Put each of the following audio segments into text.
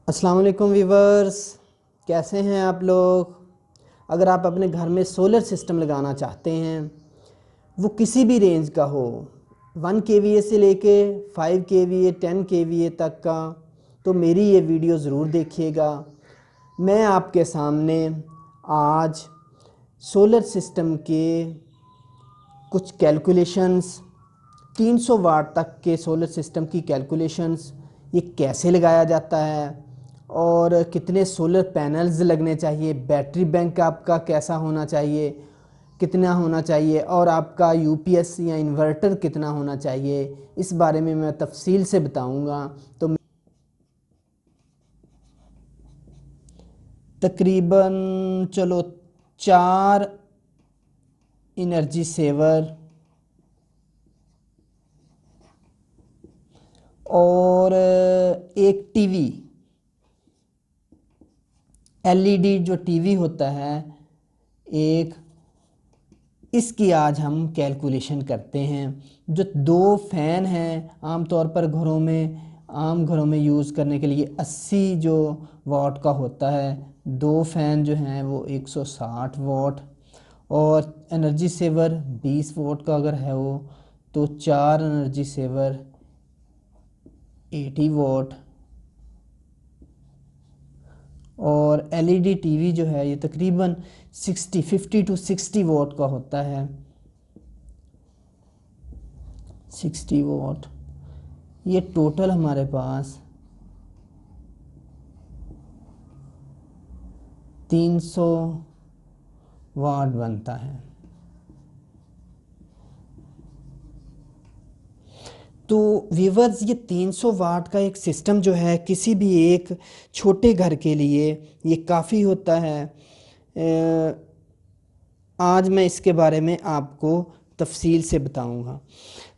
अस्सलाम वालेकुम वीवर्स, कैसे हैं आप लोग। अगर आप अपने घर में सोलर सिस्टम लगाना चाहते हैं, वो किसी भी रेंज का हो, 1 kVA से लेके 5 kVA 10 kVA तक का, तो मेरी ये वीडियो ज़रूर देखिएगा। मैं आपके सामने आज सोलर सिस्टम के कुछ कैलकुलेशंस, 300 वाट तक के सोलर सिस्टम की कैलकुलेशंस, ये कैसे लगाया जाता है और कितने सोलर पैनल्स लगने चाहिए, बैटरी बैंक आपका कैसा होना चाहिए, कितना होना चाहिए, और आपका यूपीएस या इन्वर्टर कितना होना चाहिए, इस बारे में मैं तफसील से बताऊंगा। तो तकरीबन चलो 4 एनर्जी सेवर और एक टीवी, एलईडी जो टीवी होता है एक, इसकी आज हम कैलकुलेशन करते हैं। जो 2 फैन हैं, आमतौर पर आम घरों में यूज़ करने के लिए 80 जो वाट का होता है, 2 फैन जो हैं वो 160 वाट, और एनर्जी सेवर 20 वाट का अगर है वो, तो 4 एनर्जी सेवर 80 वाट, और एलईडी टीवी जो है ये तकरीबन 50 टू 60 वाट का होता है। 60 वाट, ये टोटल हमारे पास 300 वाट बनता है। तो व्यूवर्स, ये 300 वाट का एक सिस्टम जो है किसी भी एक छोटे घर के लिए ये काफ़ी होता है। आज मैं इसके बारे में आपको तफसील से बताऊंगा,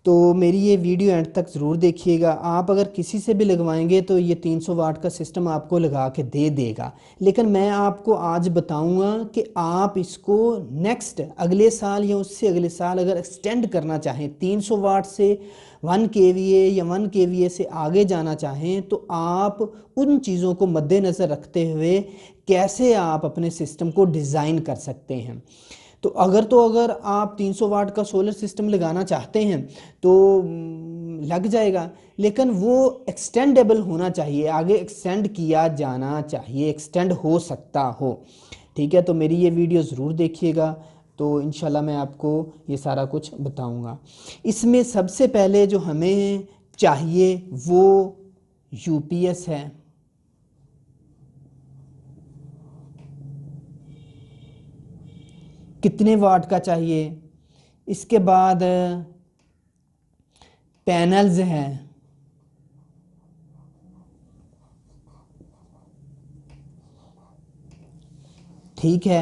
तो मेरी ये वीडियो एंड तक ज़रूर देखिएगा। आप अगर किसी से भी लगवाएंगे तो ये 300 वाट का सिस्टम आपको लगा के दे देगा, लेकिन मैं आपको आज बताऊंगा कि आप इसको नेक्स्ट अगले साल या उससे अगले साल अगर एक्सटेंड करना चाहें, 300 वाट से 1 kVA या 1 kVA से आगे जाना चाहें, तो आप उन चीज़ों को मद्देनज़र रखते हुए कैसे आप अपने सिस्टम को डिज़ाइन कर सकते हैं। तो अगर आप 300 वाट का सोलर सिस्टम लगाना चाहते हैं तो लग जाएगा, लेकिन वो एक्सटेंडेबल होना चाहिए, आगे एक्सटेंड किया जाना चाहिए, एक्सटेंड हो सकता हो। ठीक है, तो मेरी ये वीडियो ज़रूर देखिएगा, तो इंशाल्लाह मैं आपको ये सारा कुछ बताऊंगा। इसमें सबसे पहले जो हमें चाहिए वो यूपीएस है। कितने वाट का चाहिए। इसके बाद पैनल्स हैं, ठीक है,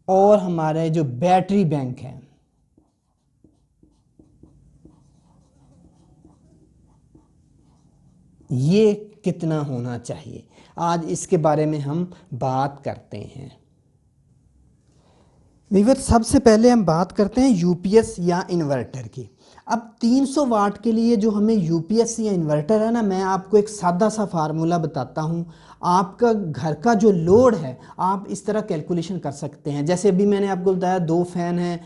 और हमारे जो बैटरी बैंक है, ये कितना होना चाहिए। आज इसके बारे में हम बात करते हैं। वीवर, सबसे पहले हम बात करते हैं यूपीएस या इन्वर्टर की। अब 300 वाट के लिए जो हमें यूपीएस या इन्वर्टर है ना, मैं आपको एक सादा सा फार्मूला बताता हूँ। आपका घर का जो लोड है, आप इस तरह कैलकुलेशन कर सकते हैं। जैसे अभी मैंने आपको बताया 2 फैन हैं,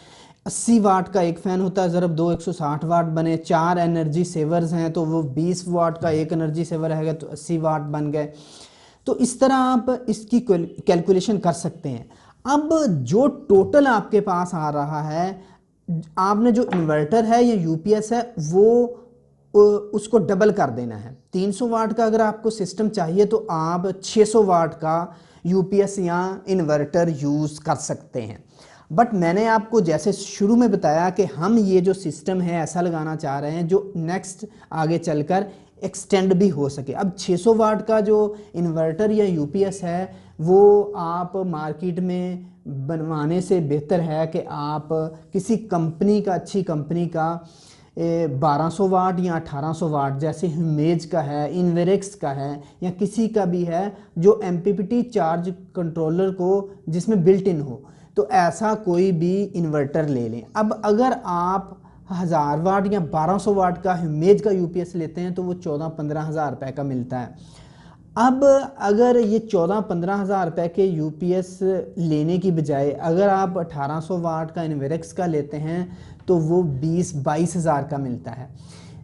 80 वाट का एक फ़ैन होता है, ज़रब 2 160 वाट बने। 4 एनर्जी सेवर्स हैं तो वो 20 वाट का एक एनर्जी सेवर है तो 80 वाट बन गए। तो इस तरह आप इसकी कैलकुलेशन कर सकते हैं। अब जो टोटल आपके पास आ रहा है, आपने जो इन्वर्टर है या यूपीएस है वो उसको डबल कर देना है। 300 वाट का अगर आपको सिस्टम चाहिए तो आप 600 वाट का यूपीएस या इन्वर्टर यूज़ कर सकते हैं। बट मैंने आपको जैसे शुरू में बताया कि हम ये जो सिस्टम है ऐसा लगाना चाह रहे हैं जो नेक्स्ट आगे चलकर एक्सटेंड भी हो सके। अब 600 वाट का जो इन्वर्टर या यूपीएस है वो आप मार्केट में बनवाने से बेहतर है कि आप किसी कंपनी का, अच्छी कंपनी का 1200 वाट या 1800 वाट, जैसे ह्यूमेज का है, इन्वेरेक्स का है, या किसी का भी है जो एमपीपीटी चार्ज कंट्रोलर को जिसमें बिल्ट इन हो, तो ऐसा कोई भी इन्वर्टर ले लें। अब अगर आप 1000 वाट या 1200 वाट का ह्यूमेज का यूपीएस लेते हैं तो वो 14-15 हज़ार रुपये का मिलता है। अब अगर ये 14-15 हज़ार रुपये के यूपीएस लेने की बजाय अगर आप 1800 वाट का इन्वेरेक्स का लेते हैं तो वो 20-22 हज़ार का मिलता है।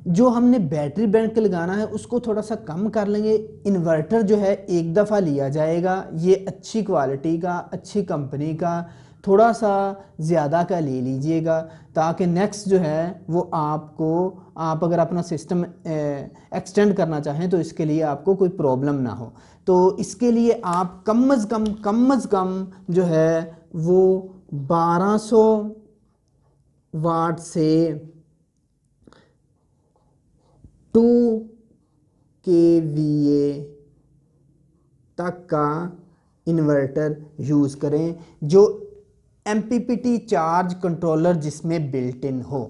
जो हमने बैटरी बैंक लगाना है उसको थोड़ा सा कम कर लेंगे। इन्वर्टर जो है एक दफ़ा लिया जाएगा, ये अच्छी क्वालिटी का, अच्छी कंपनी का, थोड़ा सा ज़्यादा का ले लीजिएगा ताकि नेक्स्ट जो है वो आपको, आप अगर अपना सिस्टम एक्सटेंड करना चाहें तो इसके लिए आपको कोई प्रॉब्लम ना हो। तो इसके लिए आप कम अज़ कम जो है वो 1200 वाट से 2 kVA तक का इन्वर्टर यूज़ करें जो MPPT चार्ज कंट्रोलर जिसमें बिल्ट इन हो।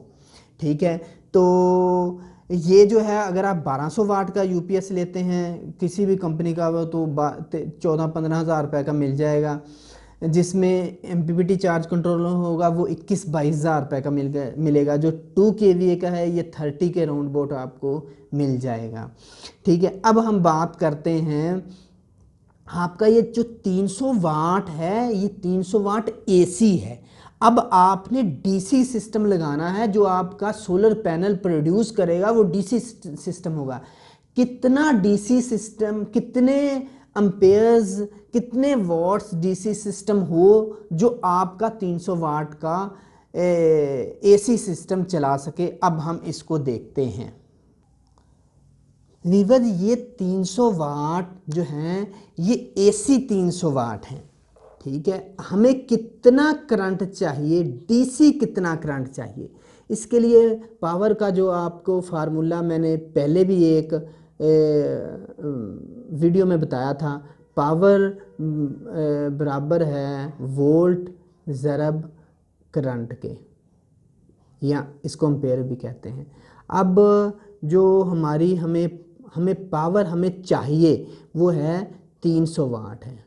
ठीक है, तो ये जो है अगर आप 1200 वाट का यूपीएस लेते हैं किसी भी कंपनी का वो तो 14-15 हज़ार रुपये का मिल जाएगा, जिसमें MPPT चार्ज कंट्रोलर होगा वो 21-22 हज़ार रुपये का मिलेगा। जो 2 kVA का है ये 30 के राउंड बोट आपको मिल जाएगा। ठीक है, अब हम बात करते हैं आपका ये जो 300 वाट है ये 300 वाट एसी है। अब आपने डीसी सिस्टम लगाना है जो आपका सोलर पैनल प्रोड्यूस करेगा वो डीसी सिस्टम होगा। कितना डीसी सिस्टम, कितने एम्पेयर्स, कितने वॉट्स डीसी सिस्टम हो जो आपका 300 वाट का एसी सिस्टम चला सके, अब हम इसको देखते हैं। वीवर ये 300 वाट जो हैं ये एसी 300 वाट हैं। ठीक है, हमें कितना करंट चाहिए, डीसी कितना करंट चाहिए, इसके लिए पावर का जो आपको फार्मूला मैंने पहले भी एक वीडियो में बताया था। पावर बराबर है वोल्ट ज़रब करंट के, या इसको एम्पेयर भी कहते हैं। अब जो हमें पावर हमें चाहिए वो है 300 वाट है।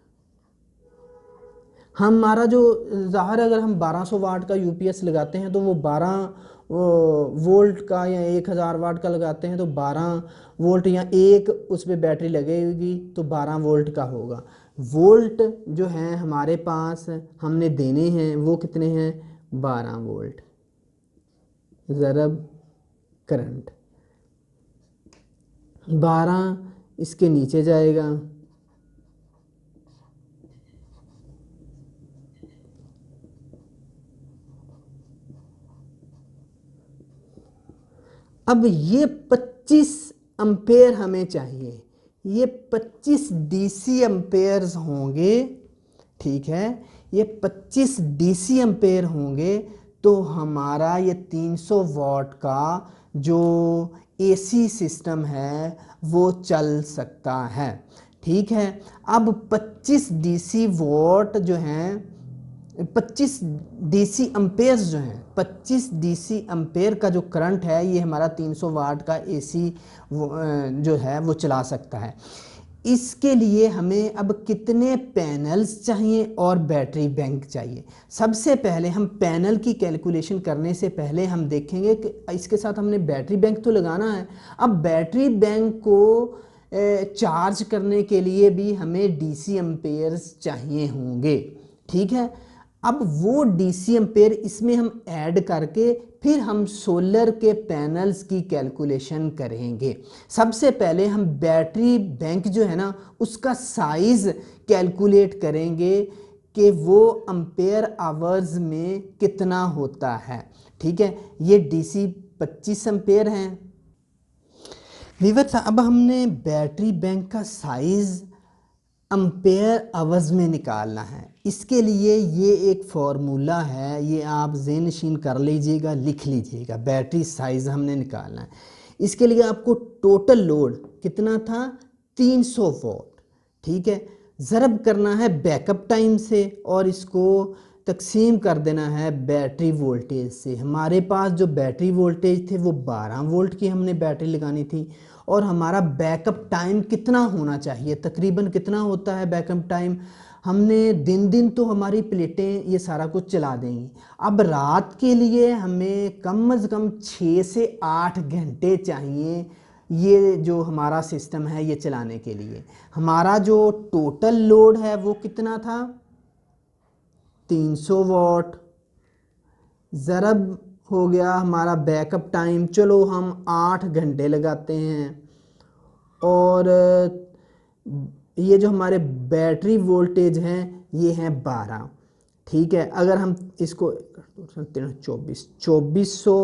हमारा जो ज़ाहिर अगर हम 1200 वाट का यूपीएस लगाते हैं तो वो 12 वोल्ट का, या 1000 वाट का लगाते हैं तो 12 वोल्ट, या एक उस पर बैटरी लगेगी तो 12 वोल्ट का होगा। वोल्ट जो हैं हमारे पास हमने देने हैं वो कितने हैं, 12 वोल्ट ज़रब करंट, 12 इसके नीचे जाएगा, अब ये 25 एम्पेयर हमें चाहिए, ये 25 डीसी एम्पेयर्स होंगे। ठीक है, ये 25 डीसी एम्पेयर होंगे तो हमारा ये 300 वाट का जो एसी सिस्टम है वो चल सकता है। ठीक है, अब 25 डीसी वॉट जो हैं, 25 डीसी एम्पेयर्स जो हैं, 25 डीसी एम्पेयर का जो करंट है ये हमारा 300 वाट का एसी जो है वो चला सकता है। इसके लिए हमें अब कितने पैनल्स चाहिए और बैटरी बैंक चाहिए। सबसे पहले हम पैनल की कैलकुलेशन करने से पहले हम देखेंगे कि इसके साथ हमने बैटरी बैंक तो लगाना है। अब बैटरी बैंक को चार्ज करने के लिए भी हमें डीसी एम्पेयर्स चाहिए होंगे। ठीक है, अब वो डीसी एम्पेयर इसमें हम ऐड करके फिर हम सोलर के पैनल्स की कैलकुलेशन करेंगे। सबसे पहले हम बैटरी बैंक जो है ना उसका साइज़ कैलकुलेट करेंगे कि वो एम्पेयर आवर्स में कितना होता है। ठीक है, ये डीसी 25 एम्पेयर हैं। वीवर्स, अब हमने बैटरी बैंक का साइज़ एम्पेयर आवर्स में निकालना है। इसके लिए ये एक फार्मूला है, ये आप ज़हन नशीन कर लीजिएगा, लिख लीजिएगा। बैटरी साइज़ हमने निकालना है। इसके लिए आपको टोटल लोड कितना था, 300 वोल्ट। ठीक है, ज़रब करना है बैकअप टाइम से और इसको तकसीम कर देना है बैटरी वोल्टेज से। हमारे पास जो बैटरी वोल्टेज थे वो 12 वोल्ट की हमने बैटरी लगानी थी, और हमारा बैकअप टाइम कितना होना चाहिए, तकरीबन कितना होता है बैकअप टाइम, हमने दिन तो हमारी प्लेटें ये सारा कुछ चला देंगी। अब रात के लिए हमें कम से कम 6 से 8 घंटे चाहिए ये जो हमारा सिस्टम है ये चलाने के लिए। हमारा जो टोटल लोड है वो कितना था, 300 वाट, ज़रब हो गया हमारा बैकअप टाइम, चलो हम 8 घंटे लगाते हैं, और ये जो हमारे बैटरी वोल्टेज हैं ये हैं 12। ठीक है, अगर हम इसको 2400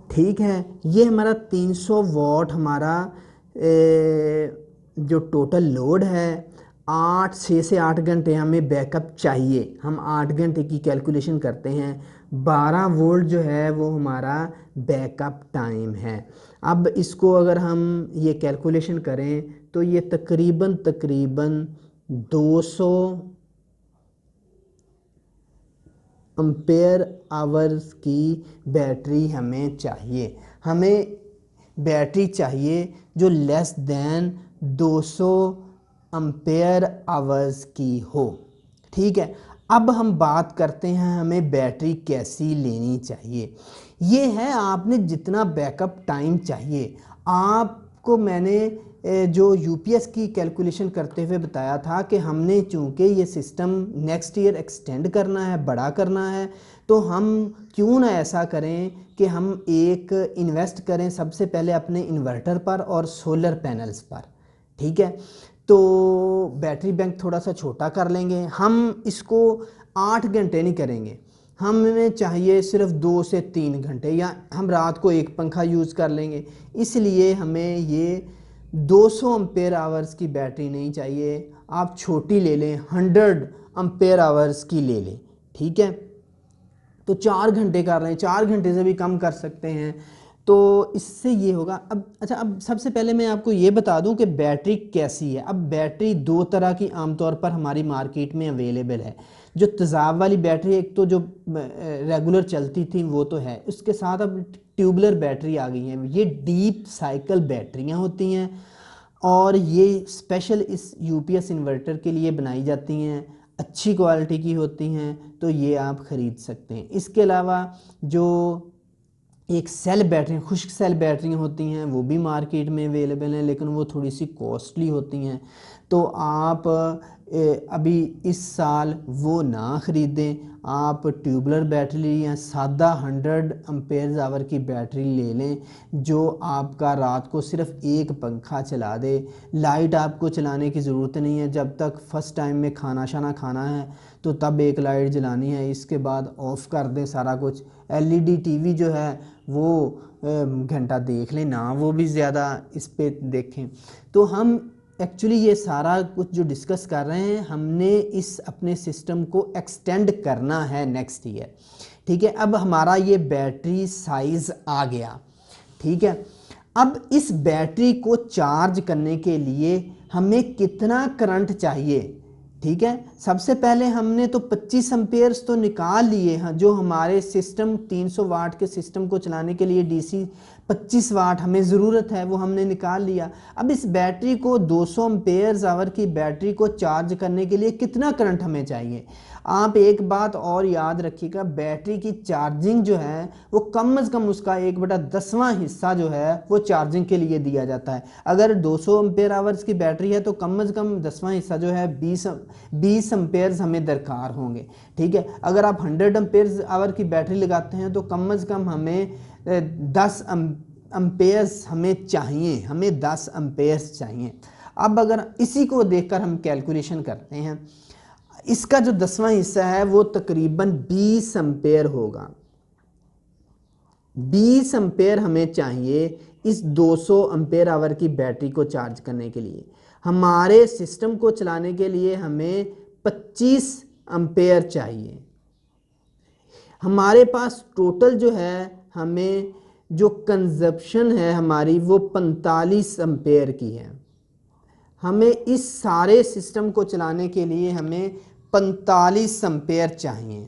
ठीक है, ये हमारा 300 वाट हमारा जो टोटल लोड है, 6 से 8 घंटे हमें बैकअप चाहिए। हम 8 घंटे की कैलकुलेशन करते हैं, 12 वोल्ट जो है वो हमारा बैकअप टाइम है। अब इसको अगर हम ये कैलकुलेशन करें तो ये तकरीबन 200 एम्पेयर आवर्स की बैटरी हमें चाहिए। हमें बैटरी चाहिए जो लेस देन 200 एम्पेयर आवर्स की हो। ठीक है, अब हम बात करते हैं हमें बैटरी कैसी लेनी चाहिए। ये है आपने जितना बैकअप टाइम चाहिए। आपको मैंने जो यूपीएस की कैलकुलेशन करते हुए बताया था कि हमने चूँकि ये सिस्टम नेक्स्ट ईयर एक्सटेंड करना है, बड़ा करना है, तो हम क्यों ना ऐसा करें कि हम एक इन्वेस्ट करें सबसे पहले अपने इन्वर्टर पर और सोलर पैनल्स पर। ठीक है, तो बैटरी बैंक थोड़ा सा छोटा कर लेंगे। हम इसको 8 घंटे नहीं करेंगे, हमें चाहिए सिर्फ 2 से 3 घंटे, या हम रात को एक पंखा यूज़ कर लेंगे। इसलिए हमें ये 200 एम्पेयर आवर्स की बैटरी नहीं चाहिए, आप छोटी ले लें, 100 एम्पेयर आवर्स की ले लें। ठीक है, तो 4 घंटे कर रहे हैं, 4 घंटे से भी कम कर सकते हैं, तो इससे ये होगा। अब अच्छा, अब सबसे पहले मैं आपको ये बता दूं कि बैटरी कैसी है। अब बैटरी 2 तरह की आमतौर पर हमारी मार्केट में अवेलेबल है। जो तेज़ाब वाली बैटरी, एक तो जो रेगुलर चलती थी वो तो है, उसके साथ अब ट्यूबलर बैटरी आ गई हैं। ये डीप साइकिल बैटरियाँ होती हैं और ये स्पेशल इस यूपीएस इन्वर्टर के लिए बनाई जाती हैं, अच्छी क्वालिटी की होती हैं, तो ये आप ख़रीद सकते हैं। इसके अलावा जो एक सेल बैटरी, खुश्क सेल बैटरियाँ होती हैं, वो भी मार्केट में अवेलेबल हैं, लेकिन वो थोड़ी सी कॉस्टली होती हैं, तो आप अभी इस साल वो ना ख़रीदें। आप ट्यूबलर बैटरी या सादा 100 एम्पेयर आवर की बैटरी ले लें, जो आपका रात को सिर्फ एक पंखा चला दे। लाइट आपको चलाने की ज़रूरत नहीं है, जब तक फर्स्ट टाइम में खाना शाना खाना है तो तब एक लाइट जलानी है, इसके बाद ऑफ़ कर दें सारा कुछ। एलईडी टीवी जो है वो घंटा देख लें ना, वो भी ज़्यादा इस पे देखें। तो हम एक्चुअली ये सारा कुछ जो डिस्कस कर रहे हैं, हमने इस अपने सिस्टम को एक्सटेंड करना है नेक्स्ट ईयर। ठीक है, अब हमारा ये बैटरी साइज़ आ गया। ठीक है, अब इस बैटरी को चार्ज करने के लिए हमें कितना करंट चाहिए। ठीक है, सबसे पहले हमने तो 25 एम्पेयर्स तो निकाल लिए हैं, जो हमारे सिस्टम 300 वाट के सिस्टम को चलाने के लिए डीसी 25 वाट हमें ज़रूरत है, वो हमने निकाल लिया। अब इस बैटरी को 200 एम्पेयर्स आवर की बैटरी को चार्ज करने के लिए कितना करंट हमें चाहिए। आप एक बात और याद रखिएगा, बैटरी की चार्जिंग जो है वो कम से कम उसका 1/10वां हिस्सा जो है वो चार्जिंग के लिए दिया जाता है। अगर 200 एम्पेयर आवर्स की बैटरी है तो कम से कम 10वां हिस्सा जो है 20 एम्पेयर्स हमें दरकार होंगे। ठीक है, अगर आप 100 एम्पेयर आवर की बैटरी लगाते हैं तो कम से कम हमें 10 एम्पेयर्स हमें चाहिए, हमें 10 एम्पेयर्स चाहिए। अब अगर इसी को देखकर हम कैलकुलेशन करते हैं, इसका जो 10वां हिस्सा है वो तकरीबन 20 एम्पेयर होगा। 20 एम्पेयर हमें चाहिए इस 200 एम्पेयर आवर की बैटरी को चार्ज करने के लिए। हमारे सिस्टम को चलाने के लिए हमें 25 एम्पेयर चाहिए। हमारे पास टोटल जो है, हमें जो कंजप्शन है हमारी वो 45 एम्पेयर की है। हमें इस सारे सिस्टम को चलाने के लिए हमें 45 एम्पेयर चाहिए।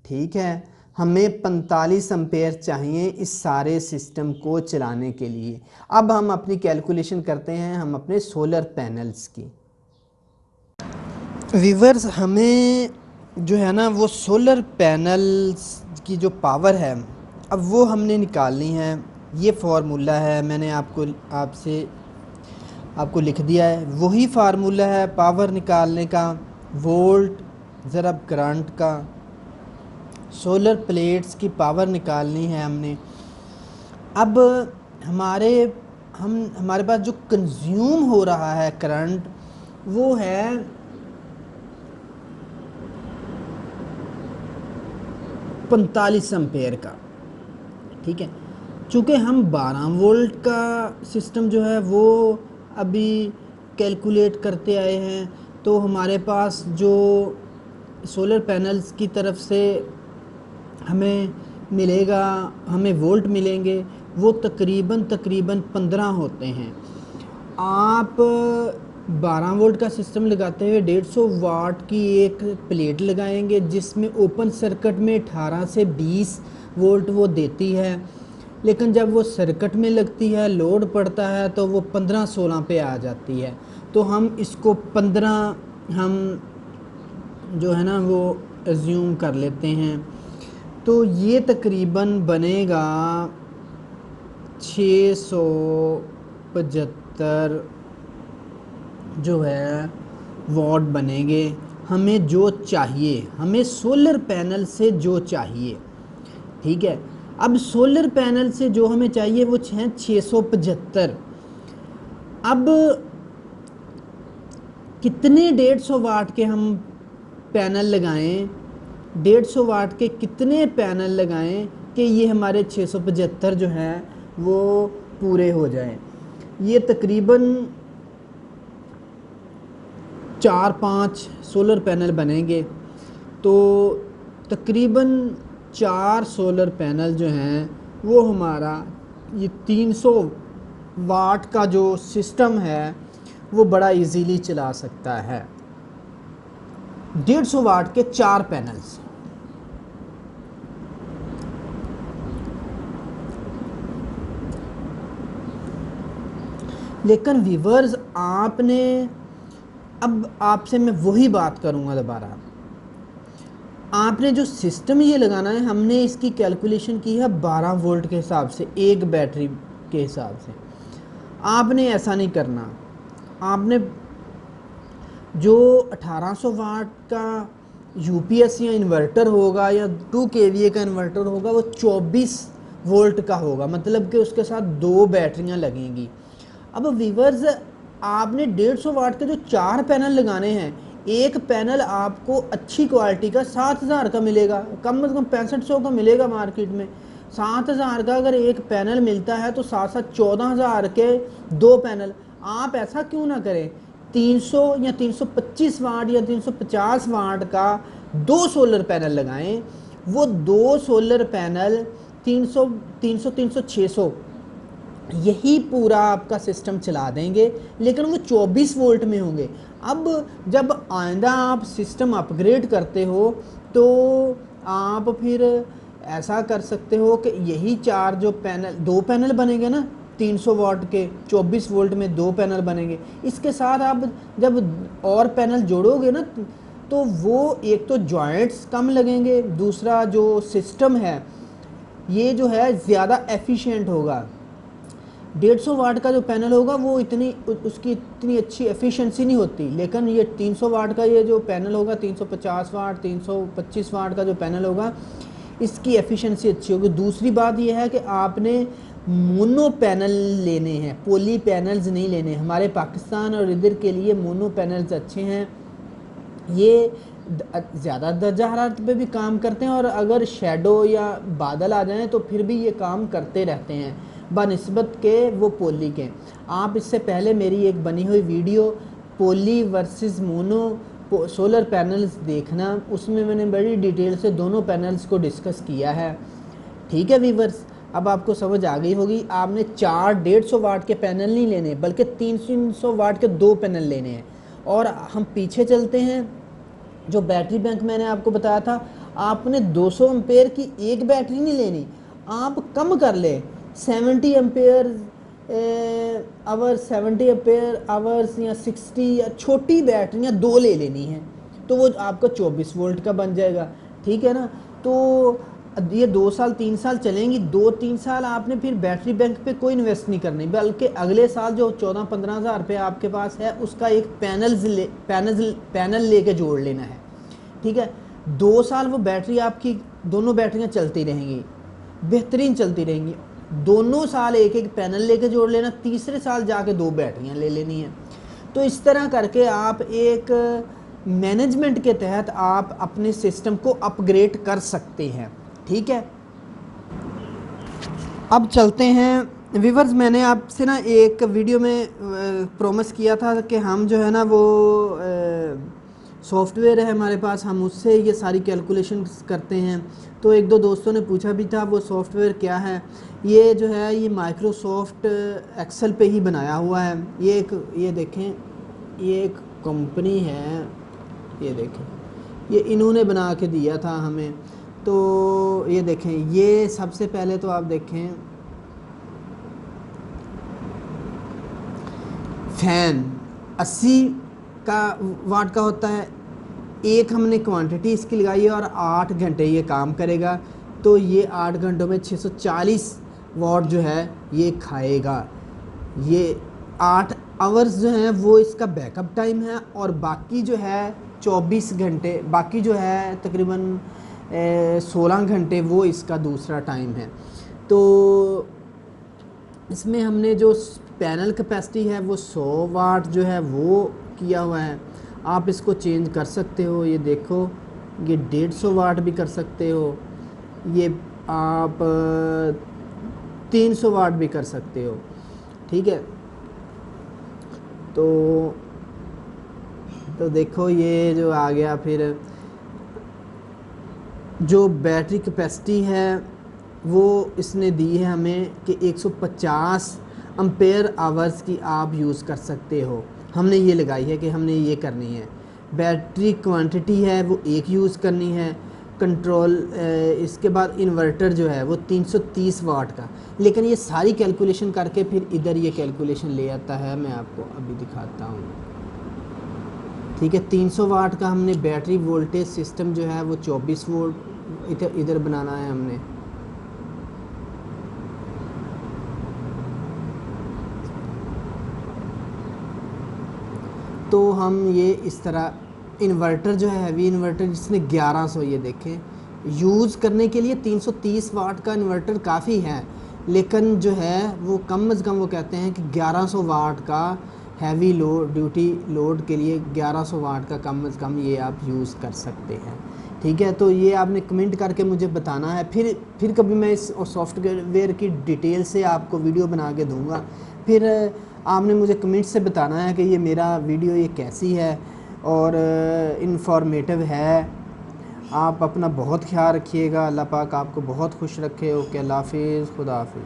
ठीक है, हमें 45 एम्पेयर चाहिए इस सारे सिस्टम को चलाने के लिए। अब हम अपनी कैलकुलेशन करते हैं हम अपने सोलर पैनल्स की। व्यूवर्स, हमें जो है ना वो सोलर पैनल्स की जो पावर है अब वो हमने निकालनी है। ये फार्मूला है, मैंने आपको लिख दिया है। वही फार्मूला है पावर निकालने का, वोल्ट ज़रब करंट का। सोलर प्लेट्स की पावर निकालनी है हमने। अब हमारे हमारे पास जो कंज्यूम हो रहा है करंट वो है 45 एम्पेयर का। ठीक है, चूँकि हम 12 वोल्ट का सिस्टम जो है वो अभी कैलकुलेट करते आए हैं, तो हमारे पास जो सोलर पैनल्स की तरफ से हमें मिलेगा, हमें वोल्ट मिलेंगे वो तकरीबन 15 होते हैं। आप 12 वोल्ट का सिस्टम लगाते हुए 150 वाट की एक प्लेट लगाएंगे जिसमें ओपन सर्किट में 18 से 20 वोल्ट वो देती है, लेकिन जब वो सर्किट में लगती है, लोड पड़ता है, तो वो 15-16 पे आ जाती है। तो हम इसको 15 हम जो है ना वो एज्यूम कर लेते हैं। तो ये तकरीबन बनेगा 675 जो है वॉट बनेंगे। हमें जो चाहिए, हमें सोलर पैनल से जो चाहिए, ठीक है। अब सोलर पैनल से जो हमें चाहिए वो है 675। अब कितने 150 वाट के हम पैनल लगाएं, 150 वाट के कितने पैनल लगाएं कि ये हमारे 675 जो हैं वो पूरे हो जाएं। ये तकरीबन 4-5 सोलर पैनल बनेंगे, तो तकरीबन 4 सोलर पैनल जो हैं वो हमारा ये 300 वाट का जो सिस्टम है वो बड़ा इजीली चला सकता है। 150 वाट के 4 पैनल्स। लेकिन व्यूअर्स, आपने अब आपसे मैं वही बात करूंगा दोबारा, आपने जो सिस्टम ये लगाना है, हमने इसकी कैलकुलेशन की है 12 वोल्ट के हिसाब से, एक बैटरी के हिसाब से। आपने ऐसा नहीं करना। आपने जो 1800 वाट का यूपीएस या इन्वर्टर होगा या 2 केवीए का इन्वर्टर होगा वो 24 वोल्ट का होगा, मतलब कि उसके साथ 2 बैटरियां लगेंगी। अब व्यूअर्स, आपने 150 वाट के जो 4 पैनल लगाने हैं, एक पैनल आपको अच्छी क्वालिटी का 7000 का मिलेगा, कम से कम 6500 का मिलेगा मार्केट में। 7000 का अगर एक पैनल मिलता है तो साथ साथ 14000 के 2 पैनल। आप ऐसा क्यों ना करें, 300 या 325 वाट या 350 वाट का 2 सोलर पैनल लगाएं। वो 2 सोलर पैनल 300 300 300 600 यही पूरा आपका सिस्टम चला देंगे, लेकिन वो 24 वोल्ट में होंगे। अब जब आइंदा आप सिस्टम अपग्रेड करते हो तो आप फिर ऐसा कर सकते हो कि यही 4 जो पैनल, 2 पैनल बनेंगे ना 300 वाट के, 24 वोल्ट में 2 पैनल बनेंगे। इसके साथ आप जब और पैनल जोड़ोगे ना तो वो एक तो जॉइंट्स कम लगेंगे, दूसरा जो सिस्टम है ये जो है ज़्यादा एफिशिएंट होगा। 150 वाट का जो पैनल होगा वो उसकी इतनी अच्छी एफिशिएंसी नहीं होती, लेकिन ये 300 वाट का ये जो पैनल होगा, 350 वाट 325 वाट का जो पैनल होगा, इसकी एफिशिएंसी अच्छी होगी। दूसरी बात ये है कि आपने मोनो पैनल लेने हैं, पॉली पैनल्स नहीं लेने। हमारे पाकिस्तान और इधर के लिए मोनो पैनल्स अच्छे हैं, ये ज़्यादा दर्जा हरारत पे भी काम करते हैं, और अगर शेडो या बादल आ जाएं तो फिर भी ये काम करते रहते हैं बनिस्बत के वो पोली के। आप इससे पहले मेरी एक बनी हुई वीडियो पोली वर्सेस मोनो सोलर पैनल्स देखना, उसमें मैंने बड़ी डिटेल से दोनों पैनल्स को डिस्कस किया है। ठीक है व्यूअर्स, अब आपको समझ आ गई होगी। आपने 4 150 वाट के पैनल नहीं लेने, बल्कि 300 वाट के 2 पैनल लेने हैं। और हम पीछे चलते हैं, जो बैटरी बैंक मैंने आपको बताया था, आपने 200 एम्पेयर की एक बैटरी नहीं लेनी, आप कम कर ले 70 एम्पेयर आवर्स, 70 एम्पेयर आवर्स या 60, या छोटी बैटरियाँ 2 ले लेनी है। तो वो आपका 24 वोल्ट का बन जाएगा, ठीक है ना। तो ये 2 साल 3 साल चलेंगी, 2-3 साल आपने फिर बैटरी बैंक पे कोई इन्वेस्ट नहीं करनी, बल्कि अगले साल जो 14-15 हज़ार रुपये आपके पास है उसका एक पैनल लेके जोड़ लेना है, ठीक है। 2 साल वो बैटरी आपकी दोनों बैटरियां चलती रहेंगी, बेहतरीन चलती रहेंगी। दोनों साल एक एक पैनल लेके जोड़ लेना, तीसरे साल जाके 2 बैटरियां ले लेनी है। तो इस तरह करके आप एक मैनेजमेंट के तहत आप अपने सिस्टम को अपग्रेड कर सकते हैं, ठीक है। अब चलते हैं व्यूअर्स, मैंने आपसे ना एक वीडियो में प्रॉमिस किया था कि हम जो है ना वो सॉफ्टवेयर है हमारे पास, हम उससे ये सारी कैलकुलेशन करते हैं। तो एक दो दोस्तों ने पूछा भी था वो सॉफ्टवेयर क्या है। ये जो है ये माइक्रोसॉफ्ट एक्सेल पे ही बनाया हुआ है। ये देखें, ये एक कंपनी है, ये देखें, ये इन्होंने बना के दिया था हमें। तो ये देखें, ये सबसे पहले तो आप देखें फैन 80 का वाट का होता है, एक हमने क्वांटिटी इसकी लगाई है और 8 घंटे ये काम करेगा। तो ये 8 घंटों में 640 वाट जो है ये खाएगा। ये 8 आवर्स जो हैं वो इसका बैकअप टाइम है, और बाकी जो है 24 घंटे, बाकी जो है तकरीबन 16 घंटे वो इसका दूसरा टाइम है। तो इसमें हमने जो पैनल कैपेसिटी है वो 100 वाट जो है वो किया हुआ है। आप इसको चेंज कर सकते हो, ये देखो, ये 150 वाट भी कर सकते हो, ये आप 300 वाट भी कर सकते हो, ठीक है। तो देखो ये जो आ गया, फिर जो बैटरी कैपेसिटी है वो इसने दी है हमें कि 150 एम्पेयर आवर्स की आप यूज़ कर सकते हो। हमने ये लगाई है कि हमने ये करनी है। बैटरी क्वांटिटी है वो 1 यूज़ करनी है। कंट्रोल इसके बाद इन्वर्टर जो है वो 330 वाट का, लेकिन ये सारी कैलकुलेशन करके फिर इधर ये कैलकुलेशन ले आता है। मैं आपको अभी दिखाता हूँ, ठीक है। 300 वाट का हमने बैटरी वोल्टेज सिस्टम जो है वो 24 वोल्ट इधर बनाना है हमने। तो हम ये इस तरह इन्वर्टर जो है हैवी इन्वर्टर जिसने 1100, ये देखें, यूज़ करने के लिए 330 वाट का इन्वर्टर काफ़ी है, लेकिन जो है वो कम से कम वो कहते हैं कि 1100 वाट का हैवी लोड ड्यूटी लोड के लिए 1100 वाट का कम से कम ये आप यूज़ कर सकते हैं, ठीक है। तो ये आपने कमेंट करके मुझे बताना है। फिर कभी मैं इस सॉफ्टवेयर की डिटेल से आपको वीडियो बना के दूँगा। फिर आपने मुझे कमेंट से बताना है कि ये मेरा वीडियो ये कैसी है और इन्फॉर्मेटिव है। आप अपना बहुत ख्याल रखिएगा। अल्लाह पाक आपको बहुत खुश रखे। ओके, अल्लाह हाफिज़, खुदा हाफिज़।